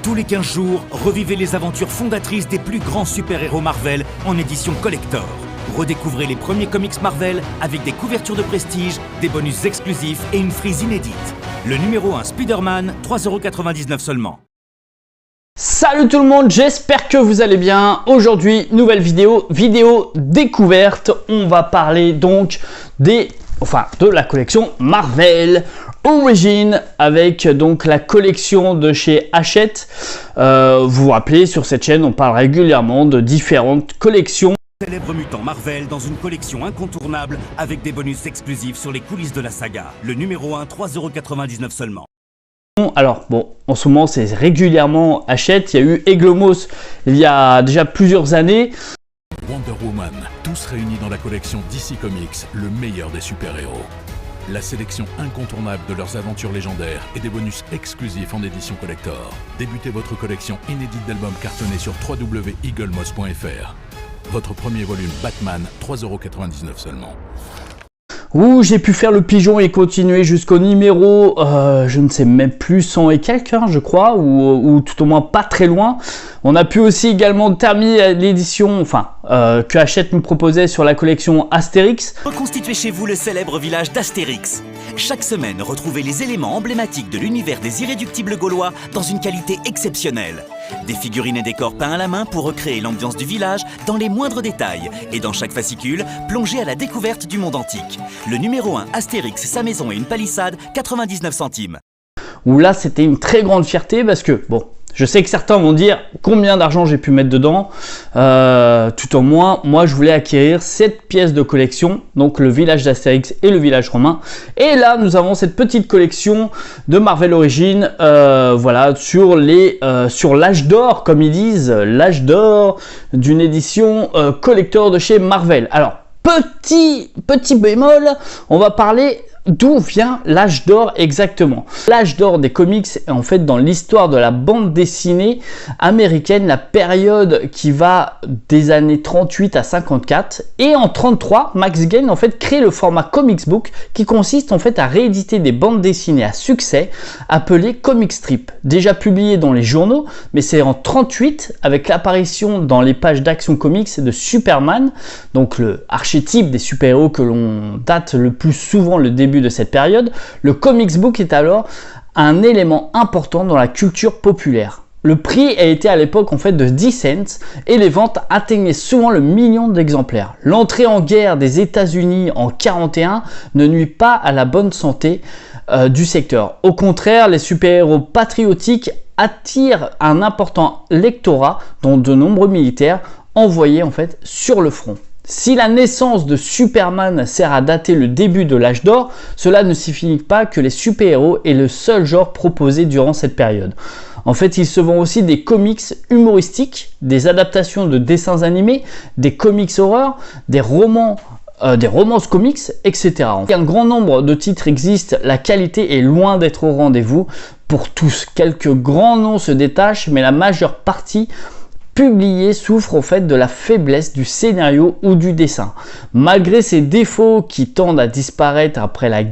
Tous les 15 jours, revivez les aventures fondatrices des plus grands super-héros Marvel en édition collector. Redécouvrez les premiers comics Marvel avec des couvertures de prestige, des bonus exclusifs et une frise inédite. Le numéro 1 Spider-Man, 3,99 € seulement. Salut tout le monde, j'espère que vous allez bien. Aujourd'hui, nouvelle vidéo découverte. On va parler donc de la collection Marvel Origins avec donc la collection de chez Hachette. Vous vous rappelez, sur cette chaîne, on parle régulièrement de différentes collections. Célèbre mutant Marvel dans une collection incontournable avec des bonus exclusifs sur les coulisses de la saga. Le numéro 1, 3,99 € seulement. Alors bon, en ce moment c'est régulièrement Hachette. Il y a eu Eglomos il y a déjà plusieurs années. Wonder Woman, tous réunis dans la collection DC Comics, le meilleur des super-héros. La sélection incontournable de leurs aventures légendaires et des bonus exclusifs en édition collector. Débutez votre collection inédite d'albums cartonnés sur www.eaglemoss.fr. Votre premier volume Batman, 3,99 € seulement. Où j'ai pu faire le pigeon et continuer jusqu'au numéro, je ne sais même plus, 100 et quelques, hein, je crois, ou tout au moins pas très loin. On a pu aussi également terminer l'édition, que Hachette nous proposait sur la collection Astérix. Reconstituez chez vous le célèbre village d'Astérix. Chaque semaine, retrouvez les éléments emblématiques de l'univers des irréductibles gaulois dans une qualité exceptionnelle. Des figurines et décors peints à la main pour recréer l'ambiance du village dans les moindres détails. Et dans chaque fascicule, plongez à la découverte du monde antique. Le numéro 1, Astérix, sa maison et une palissade, 99 centimes. Où là, c'était une très grande fierté parce que, bon, je sais que certains vont dire combien d'argent j'ai pu mettre dedans. Tout au moins, moi, je voulais acquérir cette pièce de collection, donc le village d'Astérix et le village romain. Et là, nous avons cette petite collection de Marvel Origins, voilà, sur l'âge d'or, comme ils disent, l'âge d'or d'une édition collector de chez Marvel. Alors, petit bémol, on va parler d'où vient l'âge d'or exactement. L'âge d'or des comics est en fait dans l'histoire de la bande dessinée américaine, la période qui va des années 38 à 54. Et en 33, Max Gain en fait crée le format comics book qui consiste en fait à rééditer des bandes dessinées à succès appelées comic strip, déjà publiées dans les journaux, mais c'est en 38 avec l'apparition dans les pages d'Action Comics de Superman, donc le archétype des super-héros que l'on date le plus souvent le début de cette période. Le comics book est alors un élément important dans la culture populaire. Le prix a été à l'époque en fait de 10 cents et les ventes atteignaient souvent le million d'exemplaires. L'entrée en guerre des États-Unis en 41 ne nuit pas à la bonne santé du secteur. Au contraire, les super-héros patriotiques attirent un important lectorat dont de nombreux militaires envoyés en fait sur le front. Si la naissance de Superman sert à dater le début de l'âge d'or, cela ne signifie pas que les super-héros est le seul genre proposé durant cette période. En fait, il se vend aussi des comics humoristiques, des adaptations de dessins animés, des comics horreurs, des romances comics, etc. Un grand nombre de titres existent, la qualité est loin d'être au rendez-vous pour tous. Quelques grands noms se détachent, mais la majeure partie publié souffre en fait de la faiblesse du scénario ou du dessin. Malgré ces défauts qui tendent à disparaître après la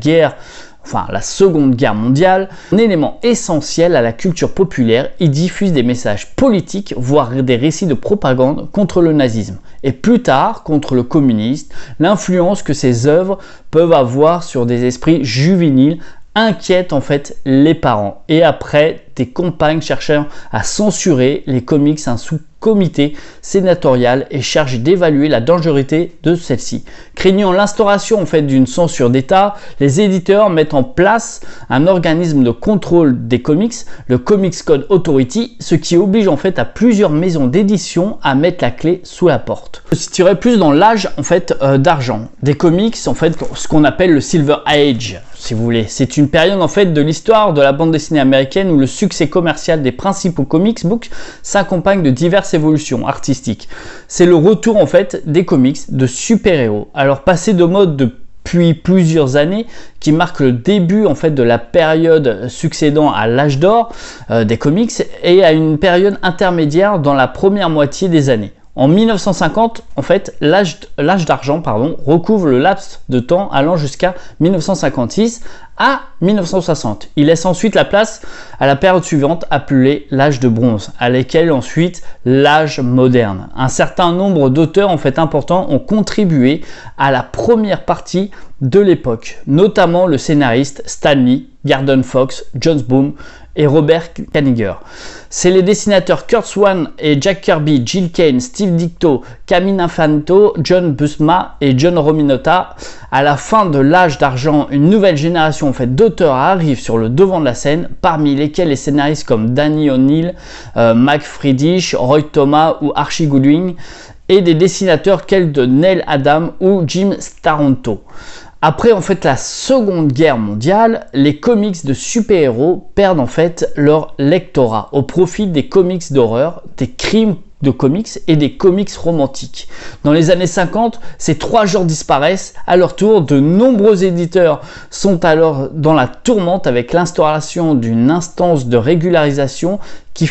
Seconde Guerre mondiale, un élément essentiel à la culture populaire, il diffuse des messages politiques, voire des récits de propagande contre le nazisme, et plus tard contre le communisme, l'influence que ces œuvres peuvent avoir sur des esprits juvéniles inquiète en fait les parents. Et après, des campagnes cherchant à censurer les comics, un sous-comité sénatorial est chargé d'évaluer la dangerosité de celle-ci. Craignant l'instauration en fait d'une censure d'État, les éditeurs mettent en place un organisme de contrôle des comics, le Comics Code Authority, ce qui oblige en fait à plusieurs maisons d'édition à mettre la clé sous la porte. Je situerai plus dans l'âge en fait d'argent des comics, en fait ce qu'on appelle le Silver Age, si vous voulez. C'est une période en fait de l'histoire de la bande dessinée américaine où le succès commercial des principaux comics books s'accompagne de diverses évolutions artistiques. C'est le retour en fait des comics de super-héros. Alors passé de mode depuis plusieurs années, qui marque le début en fait de la période succédant à l'âge d'or des comics et à une période intermédiaire dans la première moitié des années. En 1950, en fait, l'âge d'argent recouvre le laps de temps allant jusqu'à 1956, à 1960. Il laisse ensuite la place à la période suivante appelée l'âge de bronze, à laquelle ensuite l'âge moderne. Un certain nombre d'auteurs en fait importants ont contribué à la première partie de l'époque, notamment le scénariste Stan Lee, Gordon Fox, John Boom et Robert Kanigher. C'est les dessinateurs Curt Swan et Jack Kirby, Gil Kane, Steve Ditko, Camille Infantino, John Buscema et John Romita. À la fin de l'âge d'argent, une nouvelle génération en fait, d'auteurs arrive sur le devant de la scène, parmi lesquels les scénaristes comme Danny O'Neill, Mike Friedrich, Roy Thomas ou Archie Goodwin, et des dessinateurs tels de Neil Adams ou Jim Staranto. Après en fait la Seconde Guerre mondiale, les comics de super-héros perdent en fait leur lectorat au profit des comics d'horreur, des crimes de comics et des comics romantiques. Dans les années 50, ces trois genres disparaissent. À leur tour, de nombreux éditeurs sont alors dans la tourmente avec l'instauration d'une instance de régularisation qui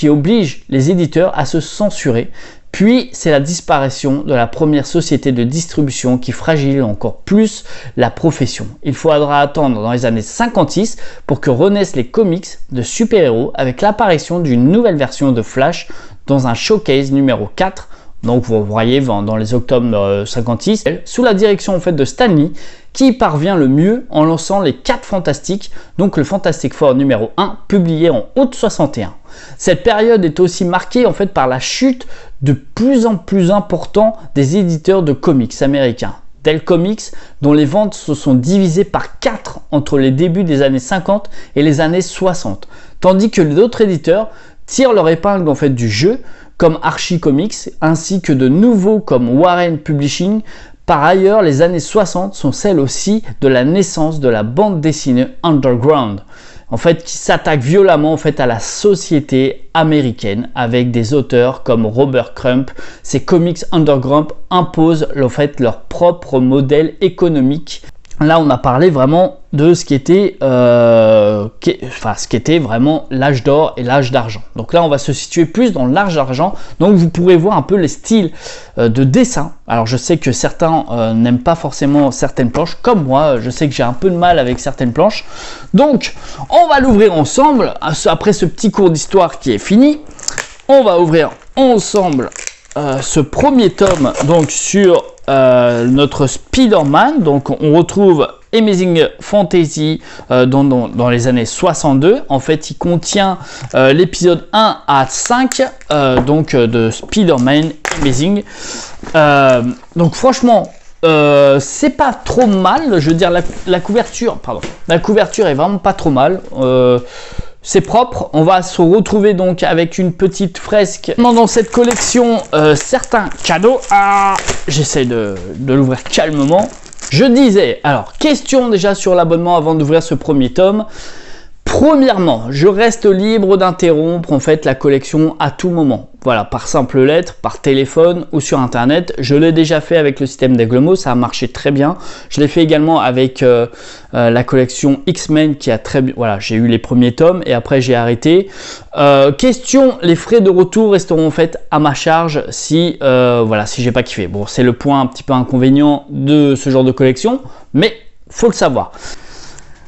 oblige les éditeurs à se censurer. Puis, c'est la disparition de la première société de distribution qui fragilise encore plus la profession. Il faudra attendre dans les années 56 pour que renaissent les comics de super-héros avec l'apparition d'une nouvelle version de Flash dans un showcase numéro 4. Donc, vous voyez dans les octobre 56, sous la direction en fait de Stan Lee, qui parvient le mieux en lançant les 4 Fantastiques, donc le Fantastic Four numéro 1, publié en août 61. Cette période est aussi marquée en fait par la chute de plus en plus importante des éditeurs de comics américains. Dell Comics, dont les ventes se sont divisées par 4 entre les débuts des années 50 et les années 60, tandis que d'autres éditeurs tirent leur épingle en fait du jeu, comme Archie Comics, ainsi que de nouveaux comme Warren Publishing. Par ailleurs, les années 60 sont celles aussi de la naissance de la bande dessinée underground, en fait, qui s'attaque violemment en fait à la société américaine avec des auteurs comme Robert Crumb. Ces comics underground imposent en fait leur propre modèle économique. Là, on a parlé vraiment de ce qui était, vraiment l'âge d'or et l'âge d'argent. Donc là, on va se situer plus dans l'âge d'argent. Donc, vous pourrez voir un peu les styles de dessin. Alors, je sais que certains n'aiment pas forcément certaines planches. Comme moi, je sais que j'ai un peu de mal avec certaines planches. Donc, on va l'ouvrir ensemble. Après ce petit cours d'histoire qui est fini, on va ouvrir ensemble ce premier tome donc sur notre Spider-Man. Donc on retrouve Amazing Fantasy dans les années 62. En fait, il contient l'épisode 1 à 5 de Spider-Man Amazing. Donc franchement, c'est pas trop mal. Je veux dire, la couverture est vraiment pas trop mal. C'est propre. On va se retrouver donc avec une petite fresque dans cette collection, certains cadeaux. J'essaie de l'ouvrir calmement. Je disais, alors question déjà sur l'abonnement avant d'ouvrir ce premier tome. Premièrement, je reste libre d'interrompre en fait la collection à tout moment. Voilà, par simple lettre, par téléphone ou sur internet. Je l'ai déjà fait avec le système d'Aiglemot, ça a marché très bien. Je l'ai fait également avec la collection X-Men qui a très bien. Voilà, j'ai eu les premiers tomes et après j'ai arrêté. Question, les frais de retour resteront en fait à ma charge si j'ai pas kiffé. Bon, c'est le point un petit peu inconvénient de ce genre de collection, mais faut le savoir.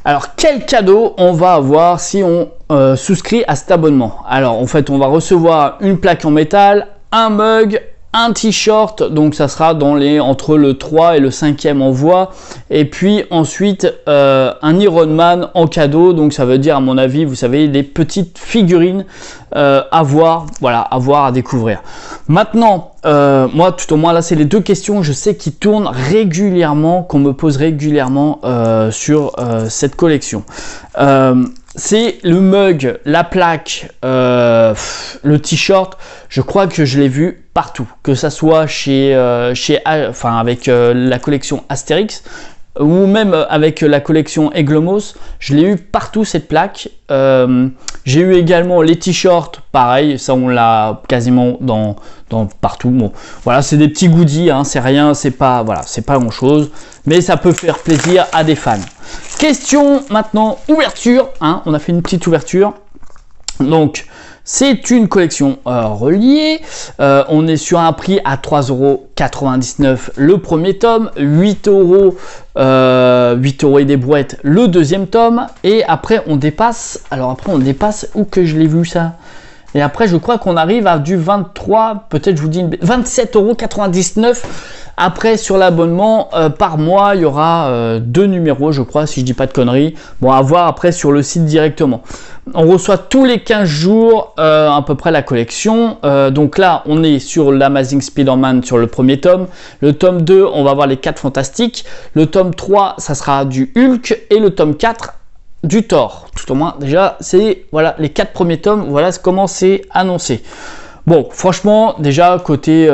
Alors, quel cadeau on va avoir si on souscrit à cet abonnement? Alors, en fait, on va recevoir une plaque en métal, un mug, un t-shirt, donc ça sera entre le 3 et le 5e envoi, et puis ensuite un Iron Man en cadeau, donc ça veut dire à mon avis, vous savez, des petites figurines à voir, à découvrir. Maintenant, moi tout au moins là c'est les deux questions, je sais qui tournent régulièrement, qu'on me pose régulièrement sur cette collection. C'est le mug, la plaque, le t-shirt. Je crois que je l'ai vu partout, que ça soit avec la collection Astérix ou même avec la collection Aiglemos. Je l'ai eu partout cette plaque. J'ai eu également les t-shirts, pareil, ça on l'a quasiment dans partout. Bon, voilà, c'est des petits goodies, hein, c'est rien, c'est pas grand chose, mais ça peut faire plaisir à des fans. Question maintenant, ouverture, hein, on a fait une petite ouverture. Donc, c'est une collection reliée. On est sur un prix à 3,99 € le premier tome, 8 €, 8 € et des brouettes le deuxième tome. Et après, on dépasse. Alors, après, on dépasse où que je l'ai vu ça? Et après, je crois qu'on arrive à du 23, peut-être je vous dis 27,99 €. Après, sur l'abonnement, par mois, il y aura 2 numéros, je crois, si je dis pas de conneries. Bon, à voir après sur le site directement. On reçoit tous les 15 jours à peu près la collection. Donc là, on est sur l'Amazing Spider-Man sur le premier tome. Le tome 2, on va voir les 4 Fantastiques. Le tome 3, ça sera du Hulk. Et le tome 4, du Thor. Tout au moins, déjà, c'est voilà les 4 premiers tomes. Voilà comment c'est annoncé. Bon, franchement, déjà, côté...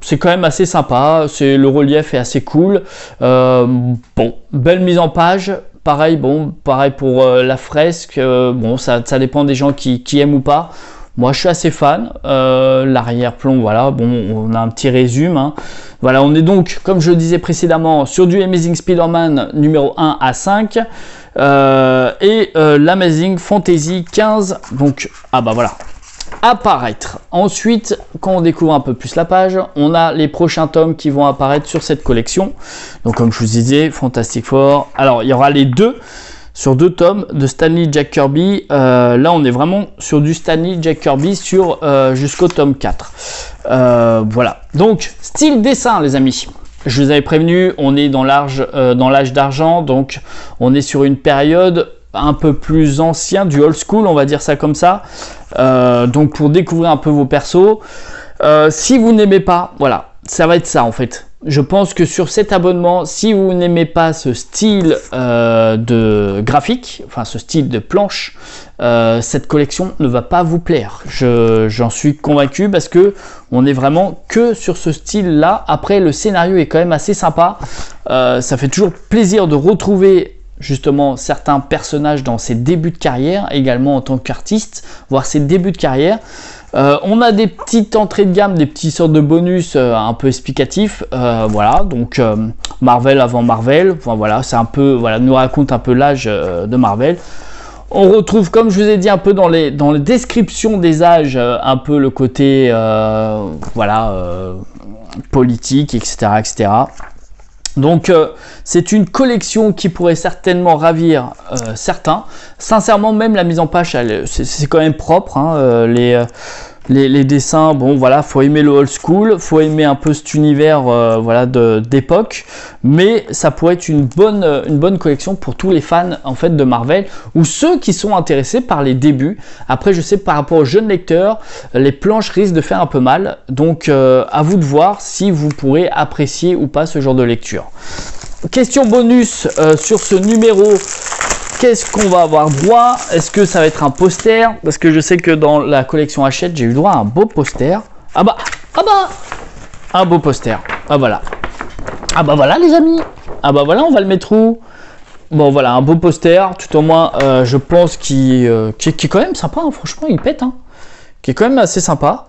c'est quand même assez sympa, le relief est assez cool. Bon, belle mise en page. Pareil, pareil pour la fresque. Bon, ça dépend des gens qui aiment ou pas. Moi, je suis assez fan. L'arrière-plan, voilà. Bon, on a un petit résumé. Hein. Voilà, on est donc, comme je le disais précédemment, sur du Amazing Spider-Man numéro 1 à 5. Et l'Amazing Fantasy 15. Donc, ah bah voilà. Apparaître. Ensuite, quand on découvre un peu plus la page, on a les prochains tomes qui vont apparaître sur cette collection. Donc comme je vous disais, Fantastic Four. Alors il y aura les deux sur 2 tomes de Stanley Jack Kirby. Là on est vraiment sur du Stanley Jack Kirby sur jusqu'au tome 4. Voilà. Donc style dessin les amis. Je vous avais prévenu, on est dans l'âge d'argent, donc on est sur une période un peu plus ancien, du old school, on va dire ça comme ça. Donc pour découvrir un peu vos persos, si vous n'aimez pas, voilà, ça va être ça en fait. Je pense que sur cet abonnement, si vous n'aimez pas ce style de graphique, enfin ce style de planche, cette collection ne va pas vous plaire. J'en suis convaincu parce que on est vraiment que sur ce style-là. Après, le scénario est quand même assez sympa. Ça fait toujours plaisir de retrouver justement certains personnages dans ses débuts de carrière, également en tant qu'artiste, voir ses débuts de carrière. On a des petites entrées de gamme, des petites sortes de bonus un peu explicatifs, voilà, donc Marvel avant Marvel, enfin, voilà, c'est un peu, voilà, nous raconte un peu l'âge de Marvel. On retrouve, comme je vous ai dit, un peu dans les descriptions des âges, un peu le côté, voilà, politique, etc., etc. Donc c'est une collection qui pourrait certainement ravir certains. Sincèrement, même la mise en page, c'est quand même propre. Hein, les dessins, bon voilà, faut aimer le old school, faut aimer un peu cet univers voilà, d'époque. Mais ça pourrait être une bonne collection pour tous les fans en fait de Marvel ou ceux qui sont intéressés par les débuts. Après, je sais par rapport aux jeunes lecteurs, les planches risquent de faire un peu mal. Donc à vous de voir si vous pourrez apprécier ou pas ce genre de lecture. Question bonus sur ce numéro. Qu'est-ce qu'on va avoir droit? Est-ce que ça va être un poster? Parce que je sais que dans la collection Hachette, j'ai eu droit à un beau poster. Ah bah un beau poster. Ah voilà. Ah bah voilà les amis. Ah bah voilà, on va le mettre où? Bon voilà, un beau poster. Tout au moins, je pense qui est quand même sympa. Hein, franchement, il pète. Hein, qui est quand même assez sympa.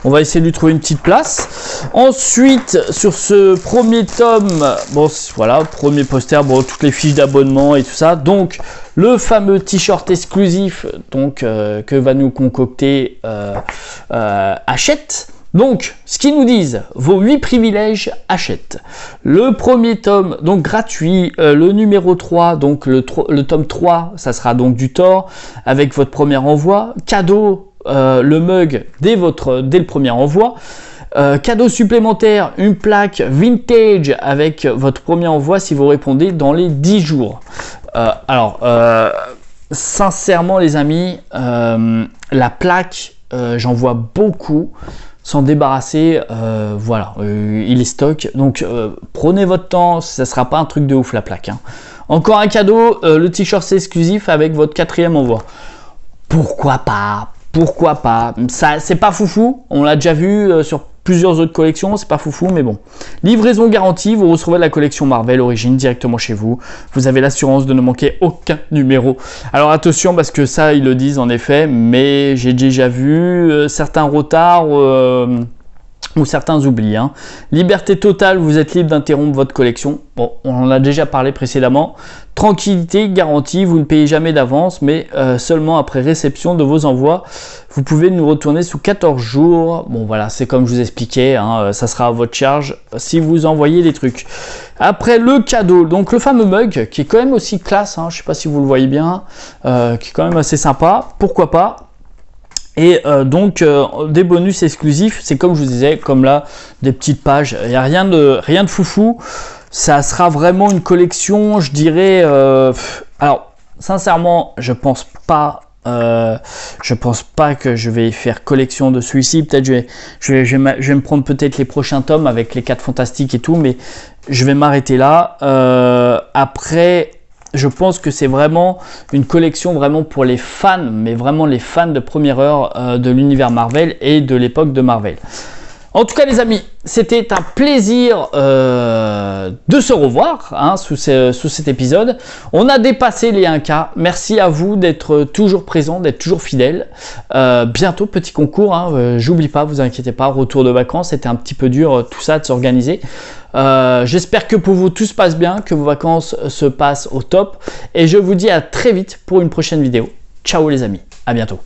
On va essayer de lui trouver une petite place. Ensuite, sur ce premier tome, bon voilà, premier poster, bon toutes les fiches d'abonnement et tout ça. Donc le fameux t-shirt exclusif, donc que va nous concocter Hachette. Donc, ce qu'ils nous disent, vos 8 privilèges Hachette. Le premier tome, donc gratuit, le numéro 3, donc le tome 3, ça sera donc du Thor, avec votre premier envoi. Cadeau, le mug dès le premier envoi. Cadeau supplémentaire, une plaque vintage avec votre premier envoi si vous répondez dans les 10 jours. Alors, sincèrement les amis, la plaque, j'en vois beaucoup. S'en débarrasser, voilà, il est stock. Donc prenez votre temps, ça sera pas un truc de ouf la plaque. Hein. Encore un cadeau, le t-shirt exclusif avec votre 4e envoi. Pourquoi pas? Pourquoi pas? Ça, c'est pas foufou. On l'a déjà vu sur plusieurs autres collections, c'est pas foufou, mais bon. Livraison garantie, vous recevrez la collection Marvel Origins directement chez vous. Vous avez l'assurance de ne manquer aucun numéro. Alors attention, parce que ça, ils le disent en effet, mais j'ai déjà vu certains retards ou certains oublis. Hein. Liberté totale, vous êtes libre d'interrompre votre collection. Bon, on en a déjà parlé précédemment. Tranquillité garantie, vous ne payez jamais d'avance, mais seulement après réception de vos envois. Vous pouvez nous retourner sous 14 jours. Bon voilà, c'est comme je vous expliquais, hein, ça sera à votre charge si vous envoyez des trucs. Après le cadeau, donc le fameux mug qui est quand même aussi classe, hein, je ne sais pas si vous le voyez bien, qui est quand même assez sympa, pourquoi pas. Et donc des bonus exclusifs, c'est comme je vous disais, comme là, des petites pages, il n'y a rien de foufou. Ça sera vraiment une collection, je dirais. Alors, sincèrement, je pense pas que je vais faire collection de celui-ci. Peut-être je vais me prendre peut-être les prochains tomes avec les 4 fantastiques et tout, mais je vais m'arrêter là. Après, je pense que c'est vraiment une collection vraiment pour les fans, mais vraiment les fans de première heure de l'univers Marvel et de l'époque de Marvel. En tout cas les amis, c'était un plaisir de se revoir hein, sous cet épisode. On a dépassé les 1K. Merci à vous d'être toujours présents, d'être toujours fidèles. Bientôt petit concours, hein, j'oublie pas, vous inquiétez pas, retour de vacances, c'était un petit peu dur tout ça de s'organiser. J'espère que pour vous tout se passe bien, que vos vacances se passent au top. Et je vous dis à très vite pour une prochaine vidéo. Ciao les amis, à bientôt.